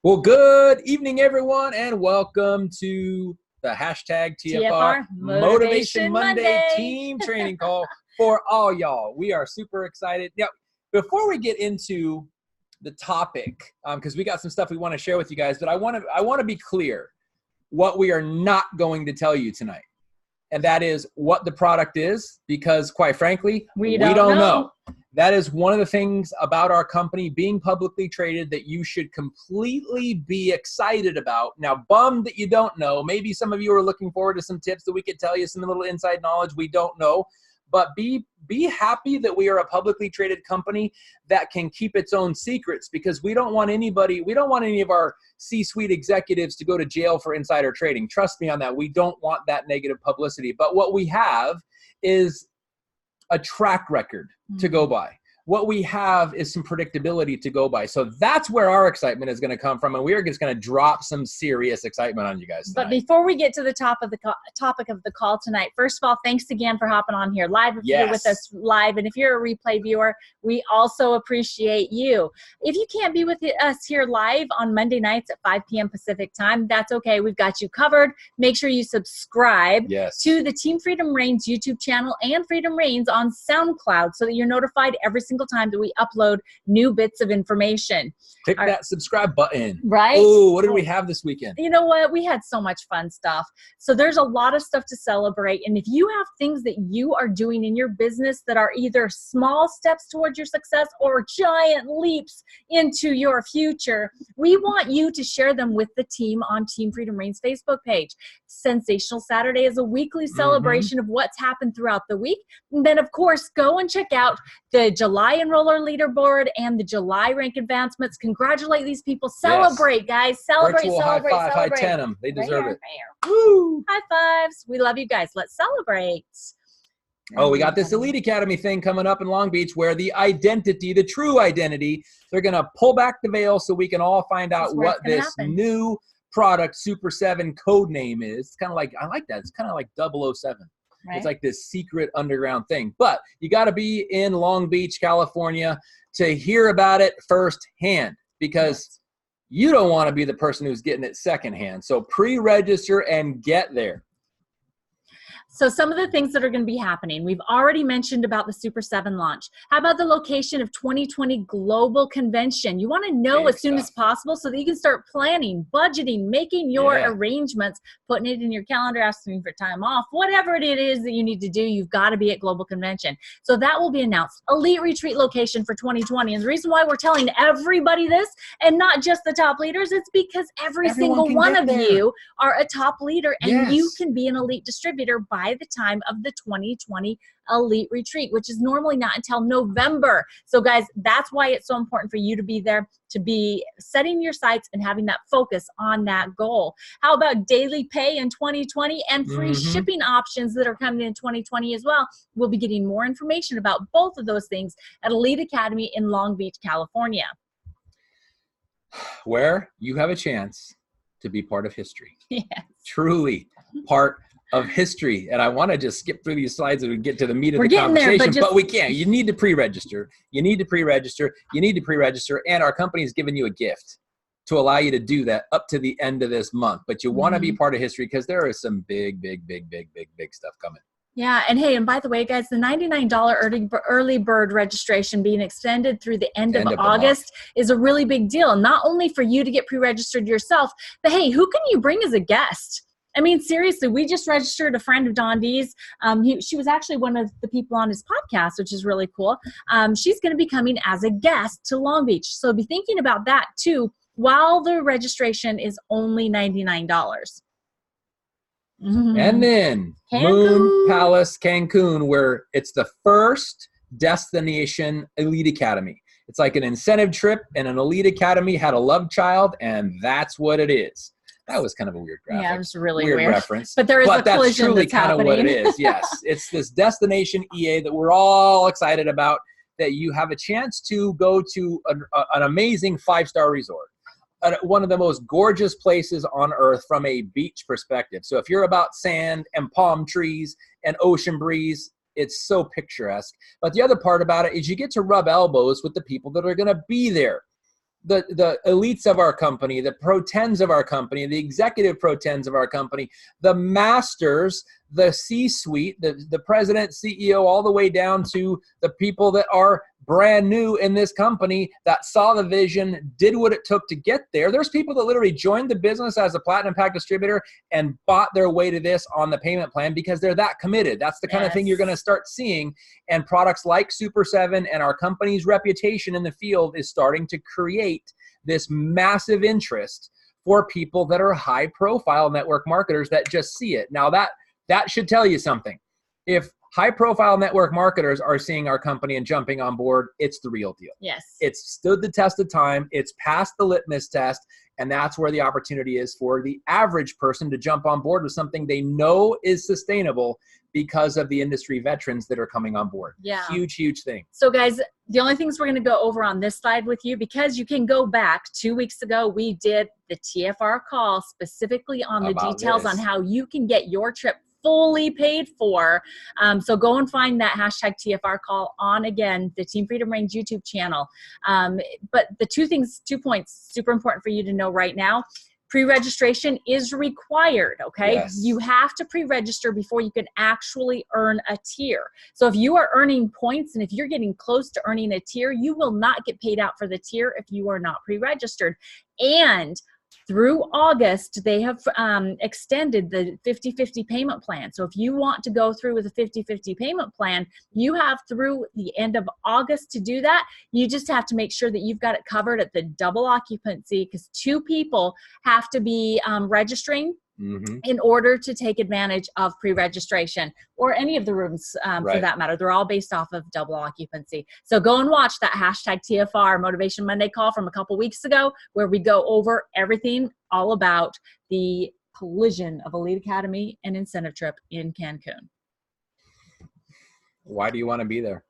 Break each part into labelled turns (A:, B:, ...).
A: Well, good evening, everyone, and welcome to the hashtag TFR Motivation Monday team training call for all y'all. We are super excited. Now, before we get into the topic, because we got some stuff we want to share with you guys, but I want to be clear what we are not going to tell you tonight. And that is what the product is, because quite frankly, we don't know. That is one of the things about our company being publicly traded that you should completely be excited about. Now, bummed that you don't know. Maybe some of you are looking forward to some tips that we could tell you, some little inside knowledge we don't know. But be happy that we are a publicly traded company that can keep its own secrets, because we don't want any of our C-suite executives to go to jail for insider trading. Trust me on that. We don't want that negative publicity. But what we have is a track record to go by. What we have is some predictability to go by. So that's where our excitement is going to come from. And we are just going to drop some serious excitement on you guys tonight.
B: But before we get to the topic of the call tonight, first of all, thanks again for hopping on here live. If you're with us live, and if you're a replay viewer, we also appreciate you. If you can't be with us here live on Monday nights at 5 p.m. Pacific time, that's okay. We've got you covered. Make sure you subscribe to the Team Freedom Reigns YouTube channel and Freedom Reigns on SoundCloud so that you're notified every single time that we upload new bits of information.
A: Click that subscribe button.
B: Right?
A: Oh, what did we have this weekend?
B: You know what? We had so much fun stuff. So there's a lot of stuff to celebrate. And if you have things that you are doing in your business that are either small steps towards your success or giant leaps into your future, we want you to share them with the team on Team Freedom Reigns Facebook page. Sensational Saturday is a weekly celebration of what's happened throughout the week. And then, of course, go and check out the July Enroller Leaderboard and the July rank advancements. Congratulate these people. Celebrate, guys. Celebrate,
A: virtual
B: celebrate,
A: high five,
B: celebrate.
A: high 10 them. They deserve it.
B: Woo! High fives. We love you guys. Let's celebrate.
A: Oh, we got this Elite Academy thing coming up in Long Beach where the true identity, they're going to pull back the veil so we can all find out what this new product Super 7 code name is. It's kind of like, I like that. It's kind of like 007. Right. It's like this secret underground thing. But you got to be in Long Beach, California to hear about it firsthand, because you don't want to be the person who's getting it secondhand. So pre-register and get there.
B: So some of the things that are going to be happening, we've already mentioned about the Super 7 launch. How about the location of 2020 Global Convention? You want to know as soon as possible so that you can start planning, budgeting, making your arrangements, putting it in your calendar, asking for time off, whatever it is that you need to do, you've got to be at Global Convention. So that will be announced. Elite Retreat location for 2020. And the reason why we're telling everybody this, and not just the top leaders, it's because everyone single one of you are a top leader, and you can be an elite distributor by the time of the 2020 Elite Retreat, which is normally not until November. So guys, that's why it's so important for you to be there, to be setting your sights and having that focus on that goal. How about daily pay in 2020 and free shipping options that are coming in 2020 as well? We'll be getting more information about both of those things at Elite Academy in Long Beach, California,
A: where you have a chance to be part of history.
B: Yes. Truly
A: part of history. And I want to just skip through these slides and we get to the meat of the conversation, but we can't. You need to pre-register. You need to pre-register. You need to pre-register. And our company is giving you a gift to allow you to do that up to the end of this month. But you want to be part of history because there is some big stuff coming.
B: Yeah, and hey, and by the way, guys, the $99 early bird registration being extended through the end of August is a really big deal. Not only for you to get pre-registered yourself, but hey, who can you bring as a guest? I mean, seriously, we just registered a friend of Don D's. She was actually one of the people on his podcast, which is really cool. She's going to be coming as a guest to Long Beach. So be thinking about that too, while the registration is only $99.
A: And then Moon Palace, Cancun, where it's the first destination Elite Academy. It's like an incentive trip, and an Elite Academy had a love child, and that's what it is. That was kind of a weird graphic.
B: Yeah, it was really weird
A: reference.
B: But there is a collision
A: that's truly kind of what it is. Yes, it's this destination EA that we're all excited about, that you have a chance to go to an amazing 5-star resort. One of the most gorgeous places on earth from a beach perspective. So if you're about sand and palm trees and ocean breeze, it's so picturesque. But the other part about it is you get to rub elbows with the people that are going to be there. the elites of our company, the pro tens of our company, the executive pro tens of our company, the masters, the C-suite, the president, CEO, all the way down to the people that are brand new in this company that saw the vision, did what it took to get there. There's people that literally joined the business as a platinum pack distributor and bought their way to this on the payment plan because they're that committed. That's the kind of thing you're going to start seeing. And products like Super 7 and our company's reputation in the field is starting to create this massive interest for people that are high profile network marketers that just see it. Now that should tell you something. If high profile network marketers are seeing our company and jumping on board, it's the real deal.
B: Yes.
A: It's stood the test of time. It's passed the litmus test. And that's where the opportunity is for the average person to jump on board with something they know is sustainable because of the industry veterans that are coming on board.
B: Yeah.
A: Huge, huge thing.
B: So guys, the only things we're going to go over on this slide with you, because you can go back 2 weeks ago, we did the TFR call specifically on the details on how you can get your trip fully paid for. So go and find that hashtag TFR call on, again, the Team Freedom Range YouTube channel. But the 2 points, super important for you to know right now. Pre-registration is required, okay?
A: Yes.
B: You have to pre-register before you can actually earn a tier. So if you are earning points and if you're getting close to earning a tier, you will not get paid out for the tier if you are not pre-registered. And through August, they have extended the 50-50 payment plan. So if you want to go through with a 50-50 payment plan, you have through the end of August to do that. You just have to make sure that you've got it covered at the double occupancy, because 2 people have to be registering in order to take advantage of pre-registration, or any of the rooms for that matter. They're all based off of double occupancy. So go and watch that hashtag TFR Motivation Monday call from a couple weeks ago, where we go over everything all about the collision of Elite Academy and incentive trip in Cancun.
A: Why do you want to be there?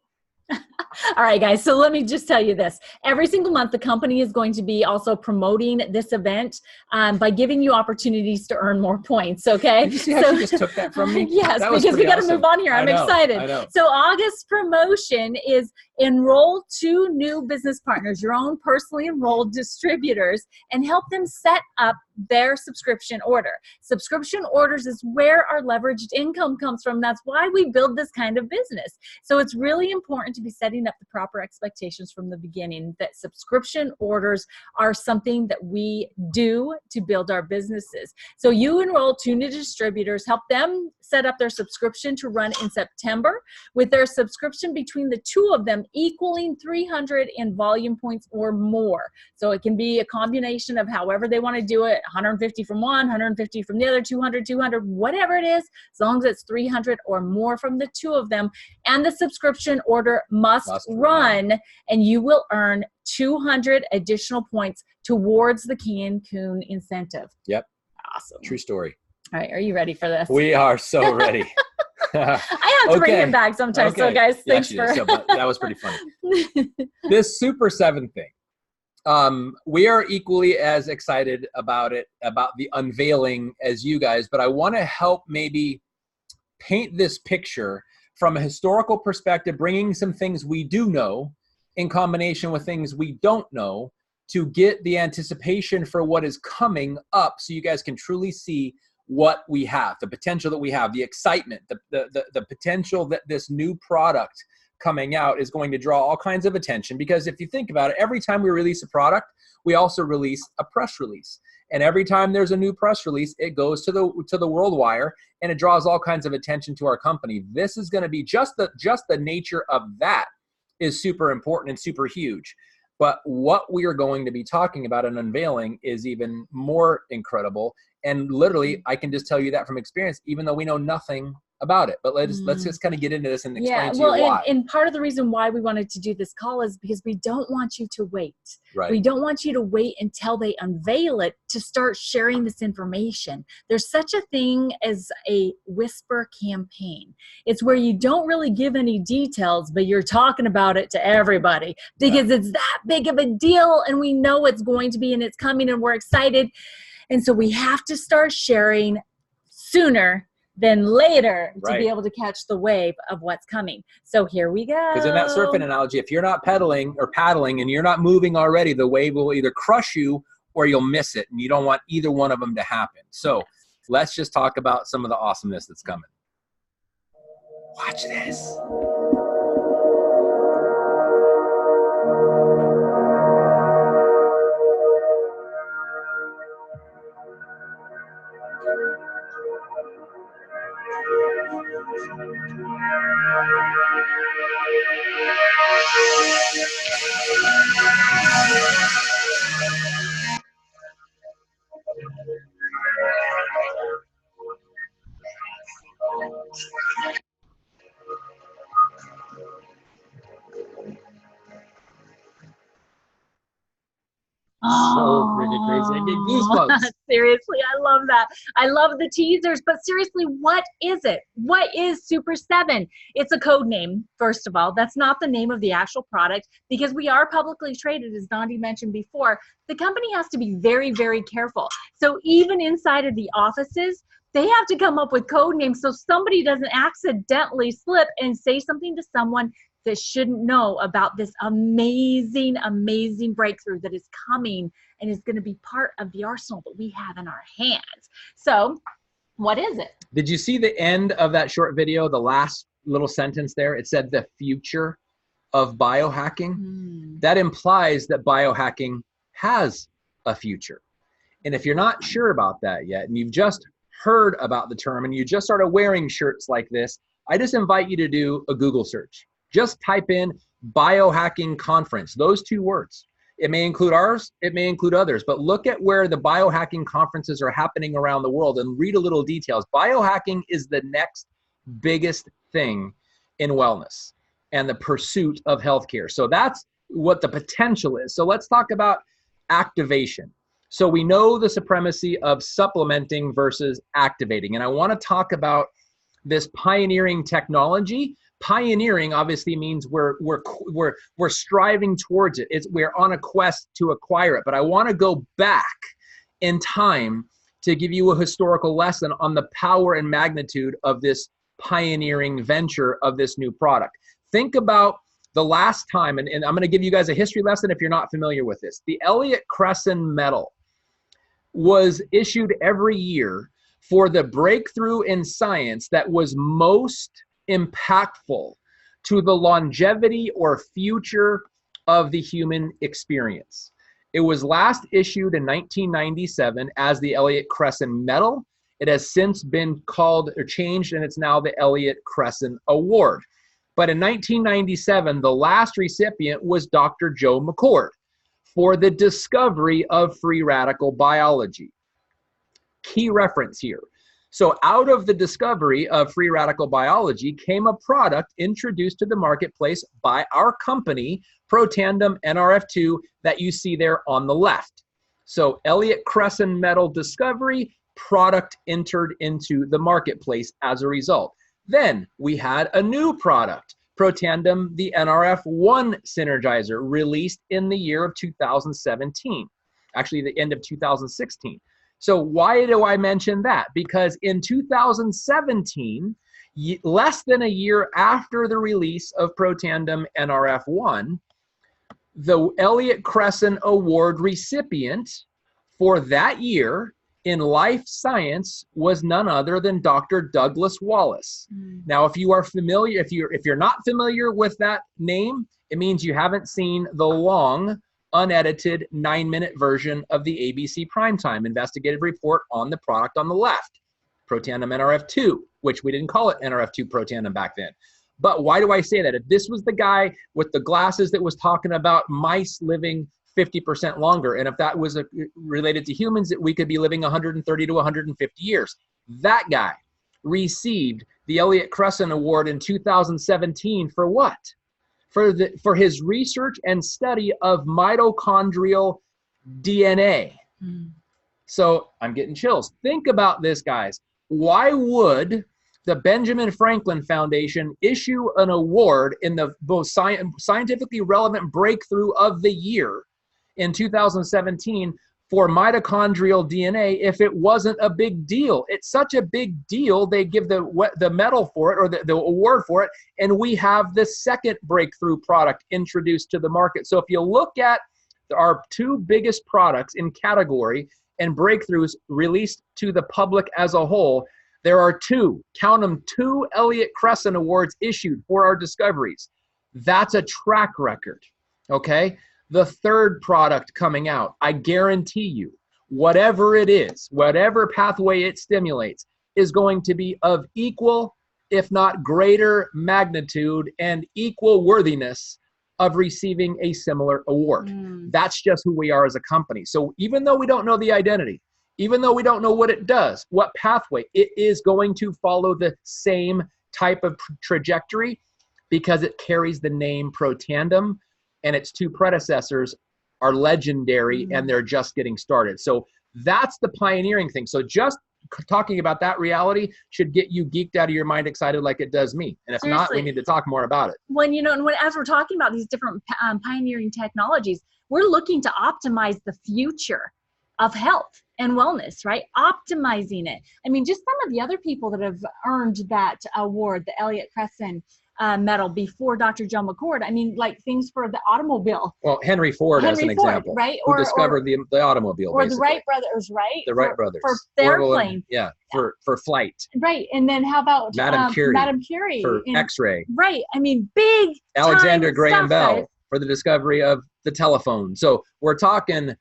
B: All right, guys. So let me just tell you this. Every single month, the company is going to be also promoting this event by giving you opportunities to earn more points, okay?
A: Did you see how she just took that from me?
B: Yes, because we got to move on here. I'm excited.
A: I know.
B: So August promotion is enroll 2 new business partners, your own personally enrolled distributors, and help them set up their subscription order. Subscription orders is where our leveraged income comes from. That's why we build this kind of business. So it's really important to be setting up the proper expectations from the beginning, that subscription orders are something that we do to build our businesses. So you enroll 2 new distributors, help them set up their subscription to run in September, with their subscription between the 2 of them equaling 300 in volume points or more. So it can be a combination of however they want to do it, 150 from one, 150 from the other, 200, whatever it is, as long as it's 300 or more from the 2 of them. And the subscription order must run, and you will earn 200 additional points towards the Cancun incentive.
A: Yep.
B: Awesome.
A: True story.
B: All right, are you ready for this?
A: We are so ready.
B: I have to bring it back sometimes. So guys, thanks for
A: that was pretty funny. This Super 7 thing. We are equally as excited about it, about the unveiling, as you guys, but I want to help maybe paint this picture from a historical perspective, bringing some things we do know in combination with things we don't know to get the anticipation for what is coming up, so you guys can truly see what we have, the potential that we have, the excitement, the potential that this new product coming out is going to draw all kinds of attention. Because if you think about it, every time we release a product, we also release a press release. And every time there's a new press release, it goes to the world wire, and it draws all kinds of attention to our company. This is going to be just the nature of that is super important and super huge. But what we are going to be talking about and unveiling is even more incredible. And literally, I can just tell you that from experience, even though we know nothing about it. But let's just kind of get into this and explain to you why.
B: And part of the reason why we wanted to do this call is because we don't want you to wait.
A: Right.
B: We don't want you to wait until they unveil it to start sharing this information. There's such a thing as a whisper campaign. It's where you don't really give any details, but you're talking about it to everybody because it's that big of a deal, and we know it's going to be, and it's coming, and we're excited. And so we have to start sharing sooner than later to be able to catch the wave of what's coming. So here we go.
A: Because in that surfing analogy, if you're not pedaling or paddling and you're not moving already, the wave will either crush you or you'll miss it. And you don't want either one of them to happen. So let's just talk about some of the awesomeness that's coming. Watch this. So freaking crazy. I get goosebumps.
B: Seriously, I love that. I love the teasers, but seriously, what is it? What is Super 7? It's a code name, first of all. That's not the name of the actual product because we are publicly traded, as Gandhi mentioned before. The company has to be very, very careful. So even inside of the offices, they have to come up with code names so somebody doesn't accidentally slip and say something to someone that shouldn't know about this amazing, amazing breakthrough that is coming and is going to be part of the arsenal that we have in our hands. So what is it?
A: Did you see the end of that short video, the last little sentence there? It said the future of biohacking. That implies that biohacking has a future. And if you're not sure about that yet, and you've just heard about the term and you just started wearing shirts like this, I just invite you to do a Google search. Just type in biohacking conference, those two words. It may include ours, it may include others, but look at where the biohacking conferences are happening around the world and read a little details. Biohacking is the next biggest thing in wellness and the pursuit of healthcare. So that's what the potential is. So let's talk about activation. So we know the supremacy of supplementing versus activating. And I want to talk about this pioneering technology. Pioneering obviously means we're striving towards it. We're on a quest to acquire it. But I want to go back in time to give you a historical lesson on the power and magnitude of this pioneering venture of this new product. Think about the last time, and I'm going to give you guys a history lesson if you're not familiar with this. The Elliott Crescent Medal was issued every year for the breakthrough in science that was most impactful to the longevity or future of the human experience. It was last issued in 1997 as the Elliott Crescent Medal. It has since been called or changed, and it's now the Elliott Crescent Award. But in 1997, the last recipient was Dr. Joe McCord for the discovery of free radical biology. Key reference here. So out of the discovery of free radical biology came a product introduced to the marketplace by our company, Protandim NRF2, that you see there on the left. So Elliott Crescent Medal discovery, product entered into the marketplace as a result. Then we had a new product, Protandim, the NRF1 Synergizer, released in the year of 2017, actually the end of 2016. So why do I mention that? Because in 2017, less than a year after the release of Protandim NRF1, the Elliott Crescent Award recipient for that year in life science was none other than Dr. Douglas Wallace. Now, if you are familiar, if you're not familiar with that name, it means you haven't seen the long, unedited 9-minute version of the ABC Primetime investigative report on the product on the left, Protandim NRF2, which we didn't call it NRF2 Protandim back then. But why do I say that? If this was the guy with the glasses that was talking about mice living 50% longer, and if that was related to humans, that we could be living 130 to 150 years, that guy received the Elliott Crescent Award in 2017 for what? For his research and study of mitochondrial DNA. So I'm getting chills. Think about this, guys. Why would the Benjamin Franklin Foundation issue an award in the most scientifically relevant breakthrough of the year in 2017 for mitochondrial DNA if it wasn't a big deal. It's such a big deal, they give the medal for it, or the award for it, and we have the second breakthrough product introduced to the market. So if you look at our two biggest products in category and breakthroughs released to the public as a whole, there are two, count them, two Elliott Crescent Awards issued for our discoveries. That's a track record, okay? The third product coming out, I guarantee you, whatever it is, whatever pathway it stimulates, is going to be of equal, if not greater magnitude and equal worthiness of receiving a similar award. That's just who we are as a company. So even though we don't know the identity, even though we don't know what it does, what pathway, it is going to follow the same type of trajectory because it carries the name Protandim, and its two predecessors are legendary and they're just getting started. So that's the pioneering thing. So just talking about that reality should get you geeked out of your mind, excited like it does me. And if not, we need to talk more about it.
B: When, as we're talking about these different pioneering technologies, we're looking to optimize the future of health and wellness, right? Optimizing it. I mean, just some of the other people that have earned that award, the Elliott Crescent medal before Dr. Joe McCord. I mean, like things for the automobile.
A: Well, Henry Ford as an example, right? Who discovered the automobile,
B: or
A: basically.
B: the Wright brothers, right?
A: The Wright brothers
B: for the airplane.
A: Yeah, for flight.
B: Right, and then how about
A: Madame
B: Curie
A: for X-ray?
B: Right, I mean, big
A: Alexander Graham Bell
B: guys.
A: For the discovery of the telephone. So we're talking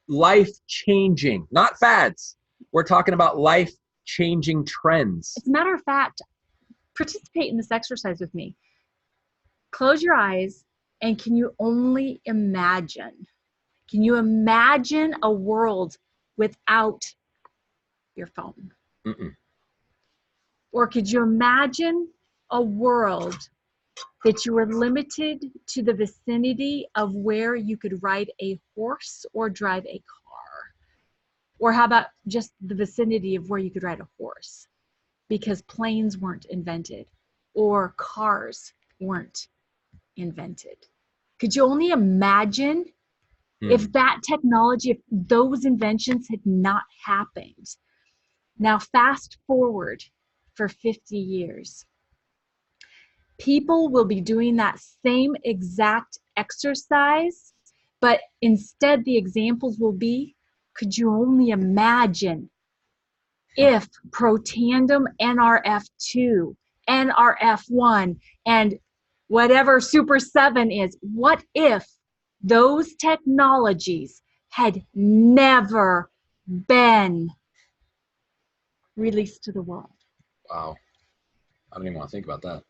A: life-changing, not fads. We're talking about life-changing trends.
B: As a matter of fact, participate in this exercise with me. Close your eyes, and can you only imagine? Can you imagine a world without your phone? Or could you imagine a world that you were limited to the vicinity of where you could ride a horse or drive a car? Or how about just the vicinity of where you could ride a horse? Because planes weren't invented or cars weren't invented. Could you only imagine if that technology, if those inventions had not happened? Now fast forward for 50 years. People will be doing that same exact exercise, but instead the examples will be, could you only imagine if Protandim NRF2, NRF1, and whatever Super 7 is, what if those technologies had never been released to the world?
A: Wow. I don't even want to think about that.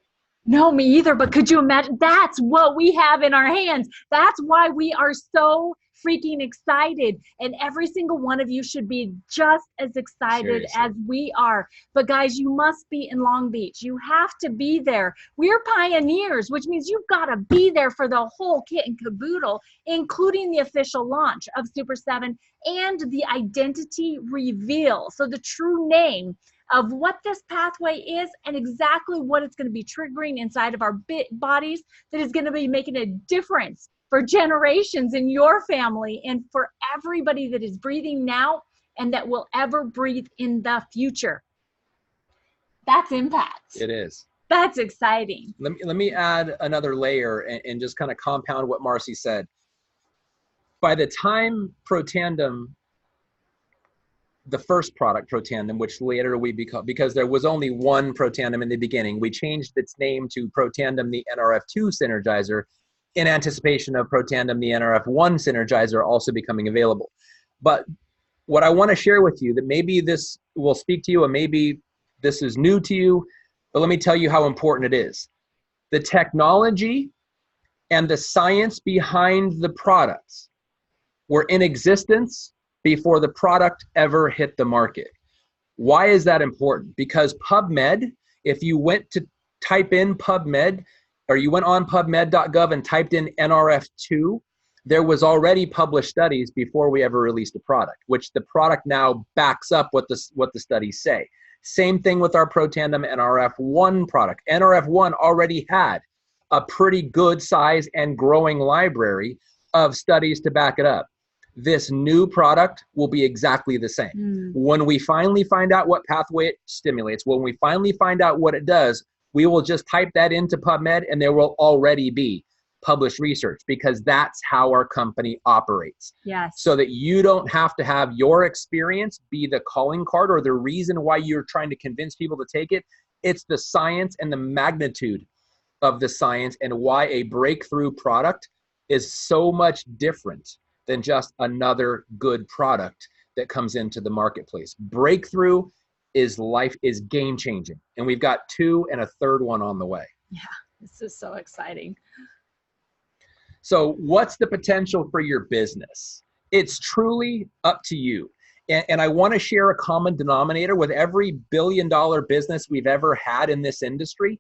B: No, me either, but could you imagine? That's what we have in our hands. That's why we are so freaking excited. And every single one of you should be just as excited as we are. But guys, you must be in Long Beach. You have to be there. We're pioneers, which means you've got to be there for the whole kit and caboodle, including the official launch of Super 7 and the identity reveal. So the true name of what this pathway is and exactly what it's going to be triggering inside of our bodies that is going to be making a difference for generations in your family and for everybody that is breathing now and that will ever breathe in the future. That's impact.
A: It is.
B: That's exciting.
A: Let me add another layer and just kind of compound what Marcy said. By the time Protandim, the first product, Protandim, which later we become, because there was only one Protandim in the beginning, we changed its name to Protandim, the NRF2 Synergizer, in anticipation of Protandim, the NRF1 Synergizer, also becoming available. But what I want to share with you, that maybe this will speak to you, and maybe this is new to you, but let me tell you how important it is. The technology and the science behind the products were in existence before the product ever hit the market. Why is that important? Because PubMed, if you went to type in PubMed, or you went on PubMed.gov and typed in NRF2, there was already published studies before we ever released a product, which the product now backs up what the studies say. Same thing with our Protandim NRF1 product. NRF1 already had a pretty good size and growing library of studies to back it up. this new product will be exactly the same. When we finally find out what pathway it stimulates, when we finally find out what it does, we will just type that into PubMed and there will already be published research, because that's how our company operates.
B: Yes.
A: So that you don't have to have your experience be the calling card or the reason why you're trying to convince people to take it. It's the science and the magnitude of the science and why a breakthrough product is so much different than just another good product that comes into the marketplace. Breakthrough is game changing. And we've got 2 and a third one on the way.
B: Yeah, this is so exciting.
A: So what's the potential for your business? It's truly up to you. And I want to share a common denominator with every billion-dollar business we've ever had in this industry.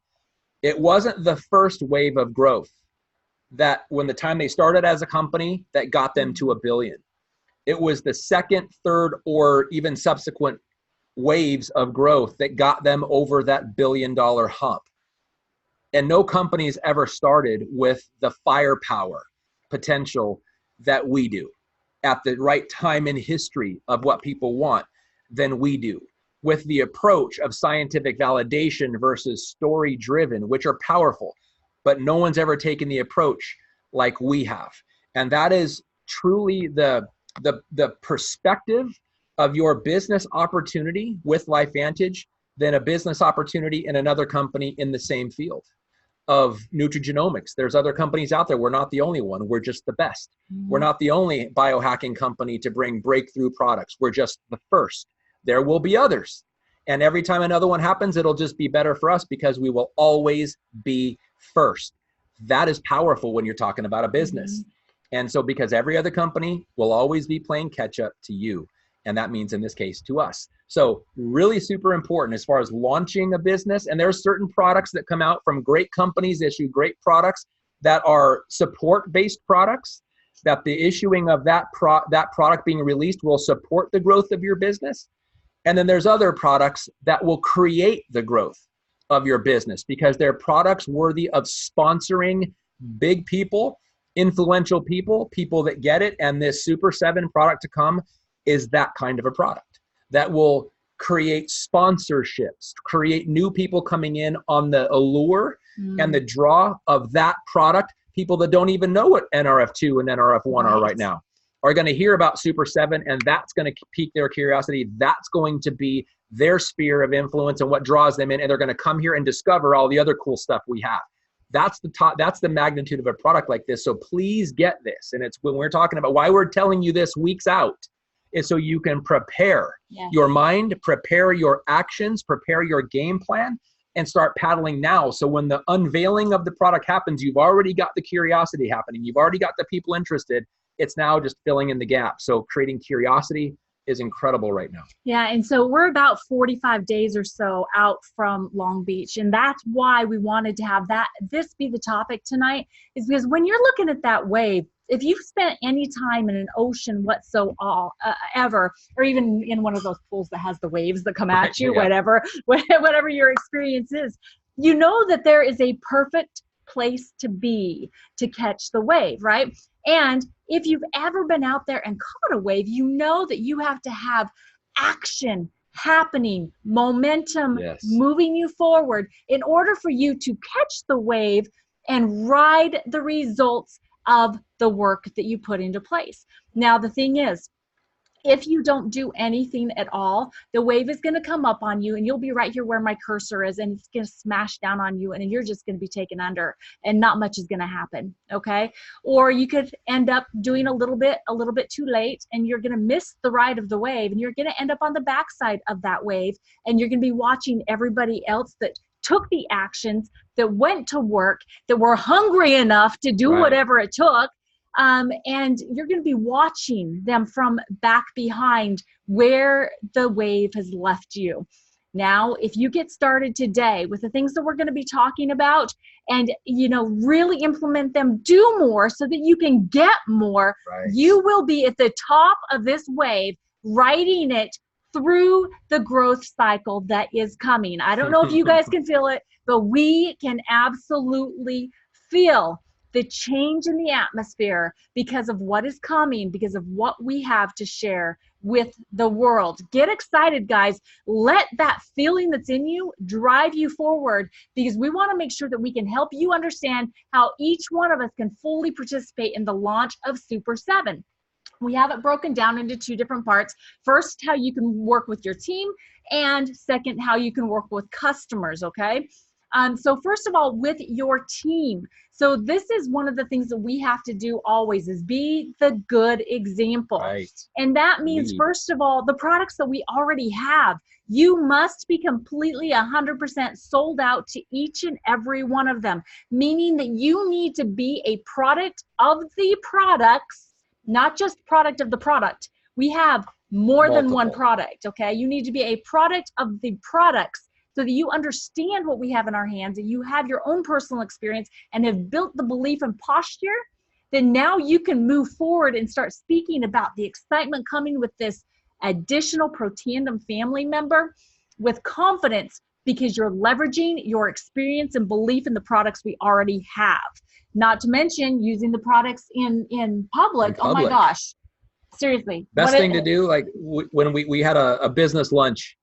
A: It wasn't the first wave of growth that when the time they started as a company that got them to $1 billion. It was the second, third, or even subsequent waves of growth that got them over that $1 billion hump. And no company's ever started with the firepower potential that we do at the right time in history of what people want than we do, with the approach of scientific validation versus story driven, which are powerful, but no one's ever taken the approach like we have. And that is truly the perspective of your business opportunity with LifeVantage than a business opportunity in another company in the same field of nutrigenomics. There's other companies out there. We're not the only one. We're just the best. We're not the only biohacking company to bring breakthrough products. We're just the first. There will be others. And every time another one happens, it'll just be better for us because we will always be first. That is powerful when you're talking about a business. And so because every other company will always be playing catch up to you. And that means in this case to us. So really super important as far as launching a business. And there are certain products that come out from great companies, issue great products that are support-based products, that the issuing of that product being released will support the growth of your business. And then there's other products that will create the growth of your business because they're products worthy of sponsoring big people, influential people, people that get it. And this Super 7 product to come is that kind of a product that will create sponsorships, create new people coming in on the allure and the draw of that product. People that don't even know what NRF2 and NRF1 are right now are going to hear about Super 7, and that's going to pique their curiosity. That's going to be their sphere of influence and what draws them in, and they're going to come here and discover all the other cool stuff we have. That's the magnitude of a product like this. So please get this. And it's when we're talking about why we're telling you this weeks out is so you can prepare your mind, prepare your actions, prepare your game plan, and start paddling now. So when the unveiling of the product happens, you've already got the curiosity happening. You've already got the people interested. It's now just filling in the gap. So creating curiosity is incredible right now.
B: Yeah, and so we're about 45 days or so out from Long Beach, and that's why we wanted to have this be the topic tonight, is because when you're looking at that wave, if you've spent any time in an ocean whatsoever, or even in one of those pools that has the waves that come at you, whatever your experience is, you know that there is a perfect place to be to catch the wave, right? And if you've ever been out there and caught a wave, you know that you have to have action happening, momentum moving you forward in order for you to catch the wave and ride the results of the work that you put into place. Now, the thing is, if you don't do anything at all, the wave is going to come up on you and you'll be right here where my cursor is, and it's going to smash down on you and you're just going to be taken under and not much is going to happen. Okay. Or you could end up doing a little bit too late and you're going to miss the ride of the wave and you're going to end up on the backside of that wave and you're going to be watching everybody else that took the actions, that went to work, that were hungry enough to do whatever it took. And you're going to be watching them from back behind where the wave has left you. Now, if you get started today with the things that we're going to be talking about and, really implement them, do more so that you can get more, you will be at the top of this wave, riding it through the growth cycle that is coming. I don't know if you guys can feel it, but we can absolutely feel the change in the atmosphere because of what is coming, because of what we have to share with the world. Get excited, guys. Let that feeling that's in you drive you forward, because we want to make sure that we can help you understand how each one of us can fully participate in the launch of Super 7. We have it broken down into 2 different parts. First, how you can work with your team, and second, how you can work with customers, okay? So first of all, with your team. So this is one of the things that we have to do always, is be the good example.
A: Right.
B: And that means, first of all, the products that we already have, you must be completely 100% sold out to each and every one of them, meaning that you need to be a product of the products, not just product of the product. We have more than one product, okay? You need to be a product of the products, so that you understand what we have in our hands, and you have your own personal experience and have built the belief and posture. Then now you can move forward and start speaking about the excitement coming with this additional Protandem family member with confidence, because you're leveraging your experience and belief in the products we already have. Not to mention using the products in public. Oh my gosh, seriously.
A: Best thing to do, like when we had a business lunch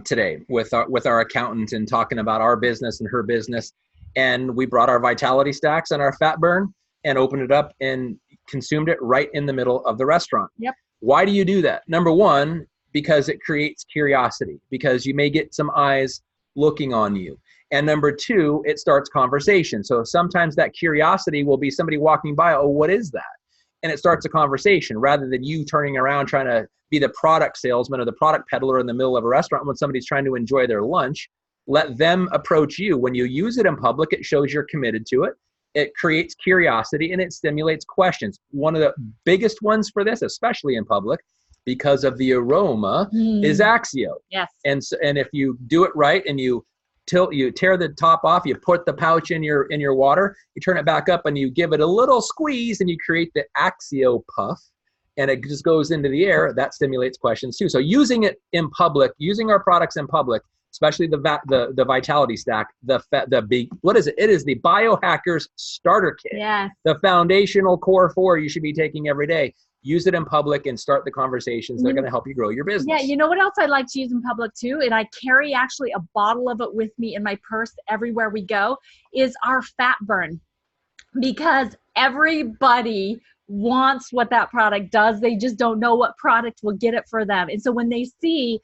A: today with our accountant, and talking about our business and her business, and we brought our vitality stacks and our fat burn and opened it up and consumed it right in the middle of the restaurant.
B: Yep.
A: Why do you do that? Number one, because it creates curiosity, because you may get some eyes looking on you. And number two, it starts conversation. So sometimes that curiosity will be somebody walking by, oh, what is that? And it starts a conversation, rather than you turning around trying to be the product salesman or the product peddler in the middle of a restaurant when somebody's trying to enjoy their lunch. Let them approach you. When you use it in public, it shows you're committed to it. It creates curiosity and it stimulates questions. One of the biggest ones for this, especially in public, because of the aroma, is Axio.
B: Yes.
A: And if you do it right, and you tear the top off, you put the pouch in your water, you turn it back up, and you give it a little squeeze, and you create the Axio puff, and it just goes into the air. That stimulates questions too. So using it in public, using our products in public, especially the Vitality Stack, the big, what is it? It is the Biohackers Starter Kit.
B: Yes.
A: The foundational core 4 you should be taking every day. Use it in public and start the conversations. They're going to help you grow your business.
B: Yeah, you know what else I like to use in public too, and I carry actually a bottle of it with me in my purse everywhere we go, is our fat burn. Because everybody wants what that product does. They just don't know what product will get it for them. And so when they see,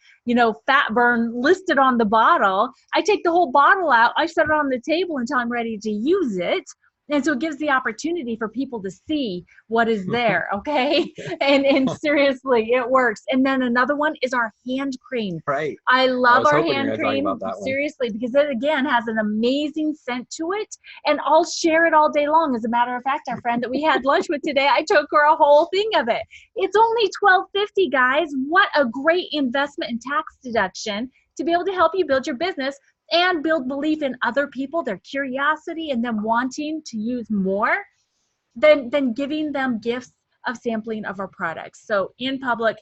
B: fat burn listed on the bottle, I take the whole bottle out, I set it on the table until I'm ready to use it. And so it gives the opportunity for people to see what is there, okay? And seriously, it works. And then another one is our hand cream.
A: Right.
B: I love our hand cream, seriously, because it, again, has an amazing scent to it. And I'll share it all day long. As a matter of fact, our friend that we had lunch with today, I took her a whole thing of it. It's only $12.50, guys. What a great investment in tax deduction to be able to help you build your business and build belief in other people, their curiosity, and them wanting to use more than giving them gifts of sampling of our products. So in public,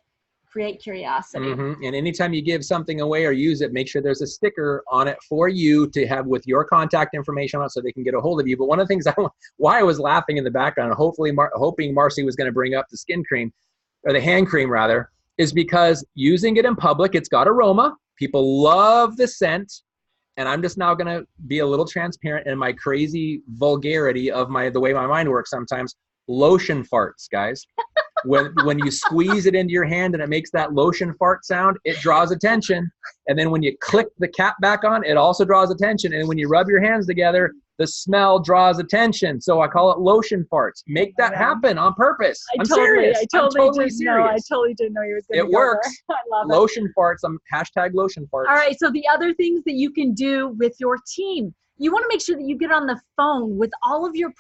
B: create curiosity.
A: And anytime you give something away or use it, make sure there's a sticker on it for you to have with your contact information on it so they can get a hold of you. But one of the things why I was laughing in the background, hoping Marcy was going to bring up the skin cream, or the hand cream rather, is because using it in public, it's got aroma. People love the scent. And I'm just now going to be a little transparent in my crazy vulgarity of the way my mind works sometimes. Lotion farts, guys. When you squeeze it into your hand and it makes that lotion fart sound, it draws attention. And then when you click the cap back on, it also draws attention. And when you rub your hands together, the smell draws attention. So I call it lotion farts. Make that happen on purpose. I'm serious.
B: I'm totally serious. I totally didn't know you were going to
A: It works.
B: I love it.
A: Lotion farts. Hashtag lotion farts.
B: All right. So the other things that you can do with your team, you want to make sure that you get on the phone with all of your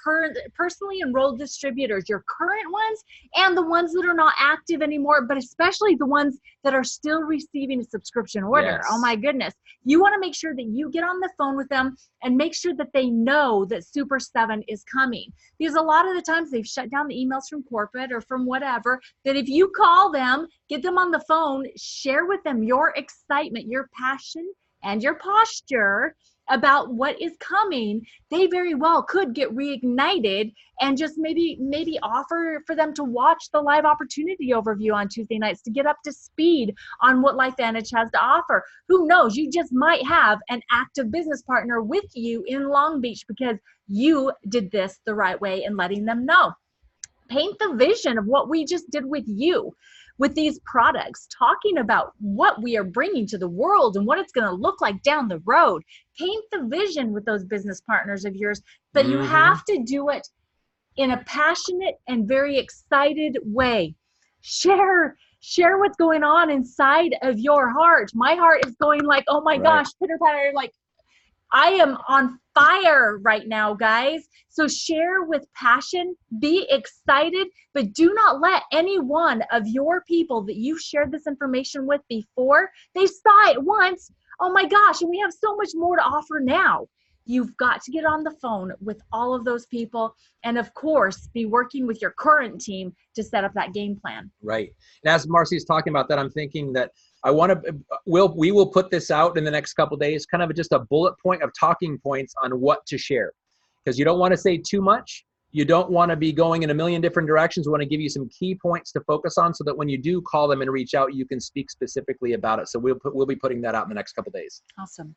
B: personally enrolled distributors, your current ones and the ones that are not active anymore, but especially the ones that are still receiving a subscription order.
A: Yes.
B: Oh my goodness. You want to make sure that you get on the phone with them and make sure that they know that Super 7 is coming. Because a lot of the times they've shut down the emails from corporate or from whatever, that if you call them, get them on the phone, share with them your excitement, your passion, and your posture, about what is coming, they very well could get reignited and just maybe offer for them to watch the live opportunity overview on Tuesday nights to get up to speed on what LifeVantage has to offer. Who knows? You just might have an active business partner with you in Long Beach because you did this the right way and letting them know. Paint the vision of what we just did with you, with these products, talking about what we are bringing to the world and what it's going to look like down the road. Paint the vision with those business partners of yours, but you have to do it in a passionate and very excited way. Share what's going on inside of your heart. My heart is going like, oh my gosh, pitter patter, like I am on fire right now, guys. So share with passion, be excited, but do not let any one of your people that you've shared this information with before, they saw it once, oh my gosh, and we have so much more to offer now. You've got to get on the phone with all of those people and, of course, be working with your current team to set up that game plan.
A: Right. And as Marcy is talking about that, I'm thinking that we will put this out in the next couple of days, kind of just a bullet point of talking points on what to share. Because you don't want to say too much. You don't want to be going in a million different directions. We want to give you some key points to focus on so that when you do call them and reach out, you can speak specifically about it. So we'll be putting that out in the next couple of days.
B: Awesome.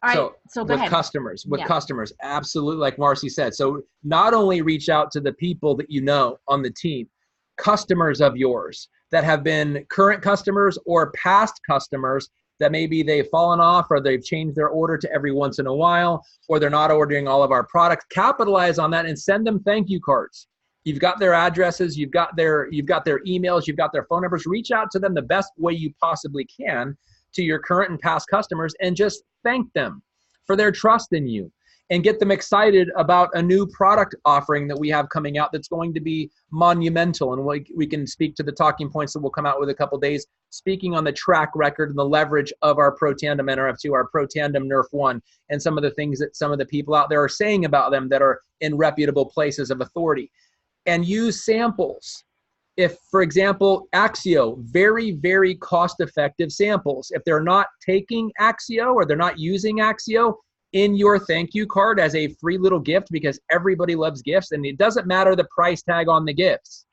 B: All right, so go ahead.
A: Customers, absolutely, like Marcy said. So not only reach out to the people that you know on the team, customers of yours that have been current customers or past customers that maybe they've fallen off or they've changed their order to every once in a while, or they're not ordering all of our products. Capitalize on that and send them thank you cards. You've got their addresses, you've got their emails, you've got their phone numbers. Reach out to them the best way you possibly can to your current and past customers and just thank them for their trust in you and get them excited about a new product offering that we have coming out that's going to be monumental. And we can speak to the talking points that we'll come out with a couple of days, speaking on the track record and the leverage of our Pro Tandem NRF2, our Pro Tandem Nerf 1, and some of the things that some of the people out there are saying about them that are in reputable places of authority. And use samples. If, for example, Axio, very, very cost-effective samples. If they're not taking Axio or they're not using Axio, in your thank you card as a free little gift, because everybody loves gifts, and it doesn't matter the price tag on the gifts.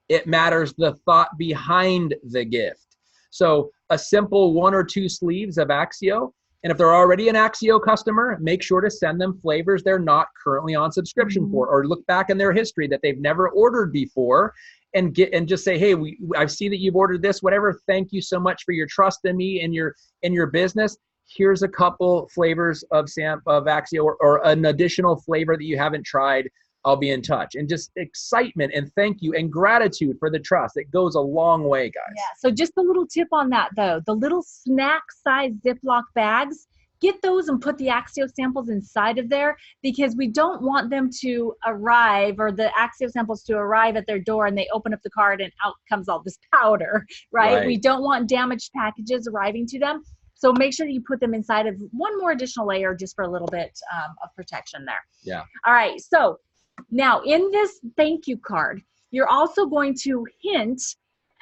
A: It matters the thought behind the gift. So a simple 1 or 2 sleeves of Axio, and if they're already an Axio customer, make sure to send them flavors they're not currently on subscription for, or look back in their history that they've never ordered before and just say, hey, I see that you've ordered this, whatever. Thank you so much for your trust in me and your business. Here's a couple flavors of Axio or an additional flavor that you haven't tried. I'll be in touch. And just excitement and thank you and gratitude for the trust. It goes a long way, guys.
B: Yeah. So just a little tip on that, though. The little snack-sized Ziploc bags, get those and put the Axio samples inside of there, because we don't want them to arrive, or the Axio samples to arrive at their door and they open up the card and out comes all this powder, right? We don't want damaged packages arriving to them. So make sure that you put them inside of one more additional layer just for a little bit of protection there.
A: Yeah.
B: All right. So now in this thank you card, you're also going to hint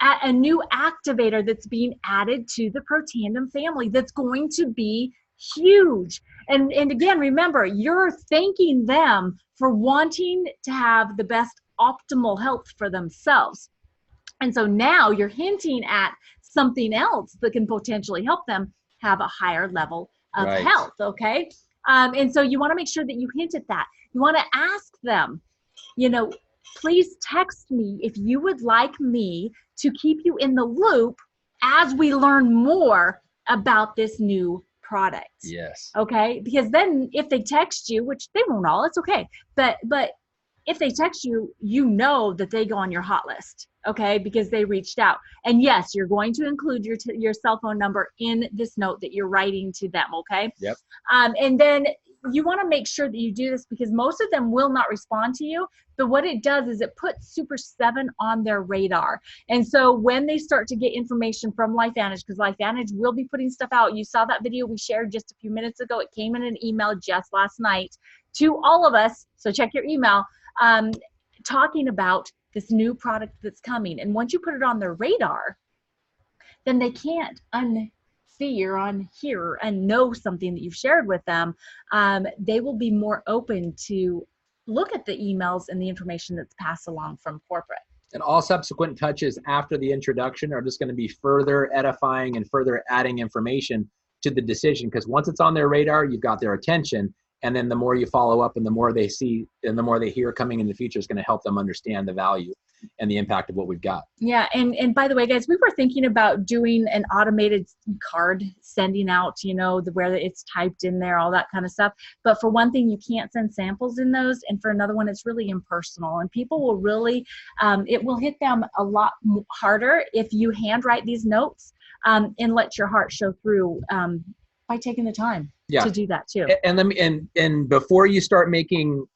B: at a new activator that's being added to the Pro Tandem family that's going to be huge. And again, remember, you're thanking them for wanting to have the best optimal health for themselves. And so now you're hinting at something else that can potentially help them have a higher level of health, okay? And so you want to make sure that you hint at that. You want to ask them, please text me if you would like me to keep you in the loop as we learn more about this new product.
A: Yes.
B: Okay? Because then if they text you, which they won't all, it's okay. But if they text you, you know that they go on your hot list, okay? Because they reached out. And yes, you're going to include your cell phone number in this note that you're writing to them, okay?
A: Yep.
B: And then you want to make sure that you do this, because most of them will not respond to you. But what it does is it puts Super 7 on their radar. And so when they start to get information from LifeVantage, because LifeVantage will be putting stuff out. You saw that video we shared just a few minutes ago. It came in an email just last night to all of us. So check your email. Talking about this new product that's coming. And once you put it on their radar, then they can't unsee see you're on here and know something that you've shared with them, they will be more open to look at the emails and the information that's passed along from corporate.
A: And all subsequent touches after the introduction are just going to be further edifying and further adding information to the decision, because once it's on their radar, you've got their attention. And then the more you follow up and the more they see and the more they hear coming in the future is going to help them understand the value and the impact of what we've got.
B: Yeah. And by the way, guys, we were thinking about doing an automated card sending out, where it's typed in there, all that kind of stuff. But for one thing, you can't send samples in those. And for another one, it's really impersonal. And people will really, it will hit them a lot harder if you handwrite these notes and let your heart show through by taking the time to do that too.
A: And before you start making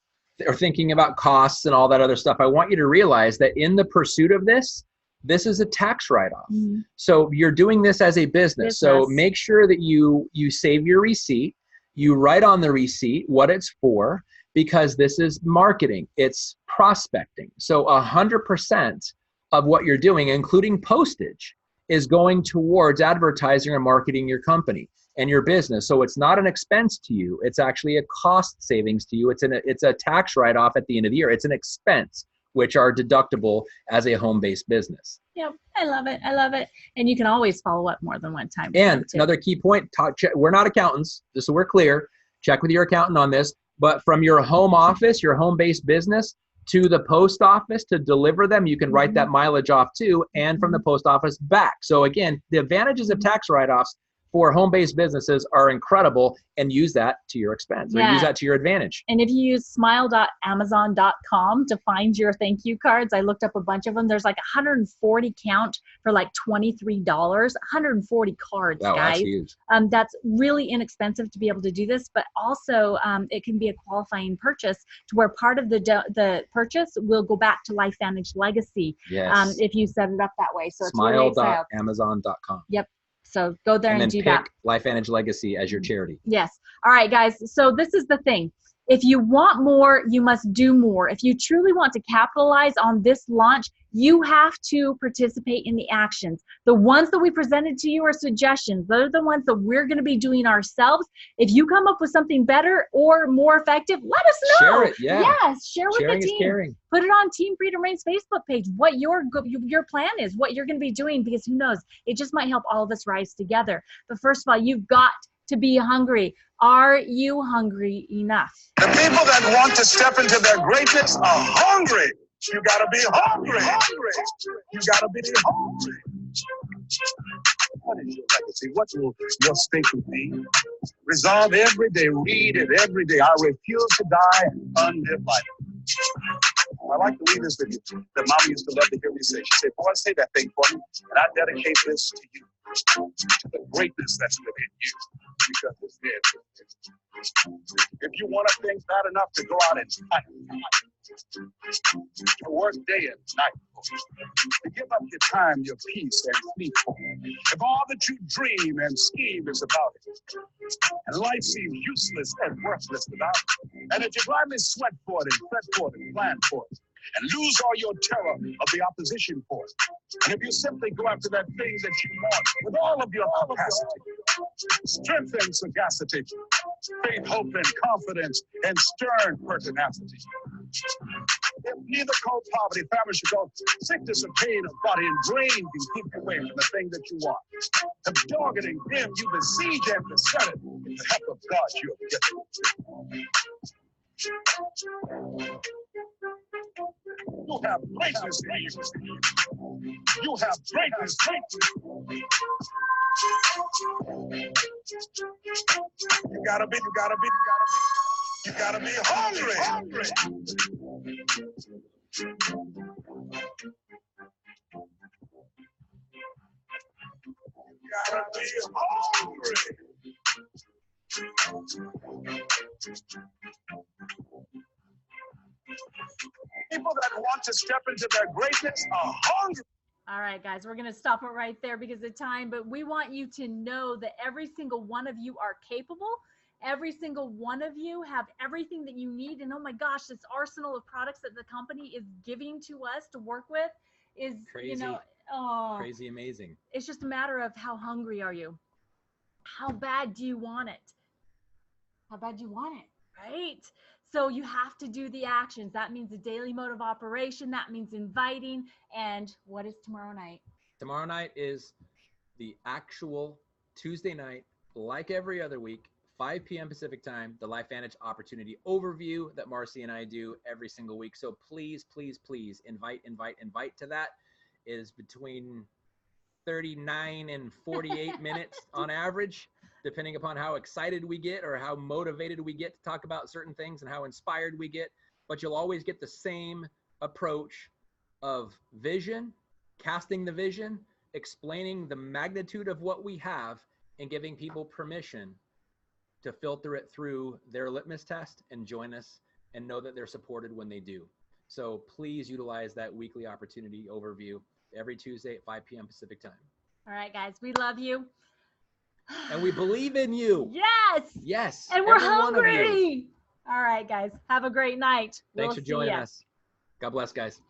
A: or thinking about costs and all that other stuff, I want you to realize that in the pursuit of this is a tax write-off. Mm-hmm. So you're doing this as a business. So make sure that you save your receipt, you write on the receipt what it's for, because this is marketing, it's prospecting. So 100% of what you're doing, including postage, is going towards advertising or marketing your company and your business. So it's not an expense to you. It's actually a cost savings to you. It's a tax write-off at the end of the year. It's an expense, which are deductible as a home-based business.
B: Yep, I love it. I love it. And you can always follow up more than one time.
A: And another key point, we're not accountants, just so we're clear. Check with your accountant on this. But from your home office, your home-based business, to the post office to deliver them, you can write that mileage off too, and from the post office back. So again, the advantages of tax write-offs for home-based businesses are incredible, and use that to your expense or use that to your advantage.
B: And if you use smile.amazon.com to find your thank you cards, I looked up a bunch of them. There's like 140 count for like $23, 140 cards, guys.
A: That's huge.
B: That's really inexpensive to be able to do this, but also it can be a qualifying purchase to where part of the purchase will go back to LifeVantage Legacy.
A: Yes.
B: If you set it up that way. So it's
A: smile.amazon.com.
B: Yep. So go there and do that.
A: LifeVantage Legacy as your charity.
B: Yes. All right, guys. So this is the thing. If you want more, you must do more. If you truly want to capitalize on this launch, you have to participate in the actions. The ones that we presented to you are suggestions. Those are the ones that we're going to be doing ourselves. If you come up with something better or more effective, let us know.
A: Share it. Yeah.
B: Yes. Share with
A: Sharing
B: the team.
A: Is caring.
B: Put it on Team Freedom Reign's Facebook page, what your plan is, what you're going to be doing, because who knows, it just might help all of us rise together. But first of all, you've got to be hungry. Are you hungry enough?
C: The people that want to step into their greatness are hungry. You got to be hungry. You got to be hungry. What is your legacy? What will your statement be? Resolve every day. Read it every day. I refuse to die unlived life. I like to leave this with you. That Mama used to love to hear me say. She said, boy, say that thing for me. And I dedicate this to you. To the greatness that's within you. Because it's there. If you want a thing bad enough to go out and fight, to work day and night, to give up your time, your peace, and sleep for, if all that you dream and scheme is about it, and life seems useless and worthless without it, and if you blindly sweat for it and fret for it and plan for it, and lose all your terror of the opposition for it, and if you simply go after that thing that you want with all of your capacity, strength and sagacity, faith, hope, and confidence, and stern pertinacity. If neither cold poverty, famine should go, sickness and pain of body and brain can keep you away from the thing that you want. If dogged and grim, you besiege and beset it with the help of God you have given. You have greatness in you. You have greatness. You gotta be hungry. You gotta be hungry. People that want to step into their greatness are hungry.
B: All right, guys, we're going to stop it right there because of time, but we want you to know that every single one of you are capable. Every single one of you have everything that you need. And oh my gosh, this arsenal of products that the company is giving to us to work with is,
A: crazy, crazy amazing.
B: It's just a matter of how hungry are you? How bad do you want it? How bad do you want it, right? So you have to do the actions. That means a daily mode of operation. That means inviting. And what is tomorrow night?
A: Tomorrow night is the actual Tuesday night, like every other week, 5 p.m. Pacific time, the LifeVantage opportunity overview that Marcy and I do every single week. So please, please, please invite to that. It is between 39 and 48 minutes on average, depending upon how excited we get or how motivated we get to talk about certain things and how inspired we get. But you'll always get the same approach of vision, casting the vision, explaining the magnitude of what we have, and giving people permission to filter it through their litmus test and join us and know that they're supported when they do. So please utilize that weekly opportunity overview every Tuesday at 5 p.m. Pacific time.
B: All right, guys, we love you.
A: And we believe in you.
B: Yes.
A: Yes.
B: And we're hungry. All right, guys, have a great night.
A: Thanks for joining us. God bless, guys.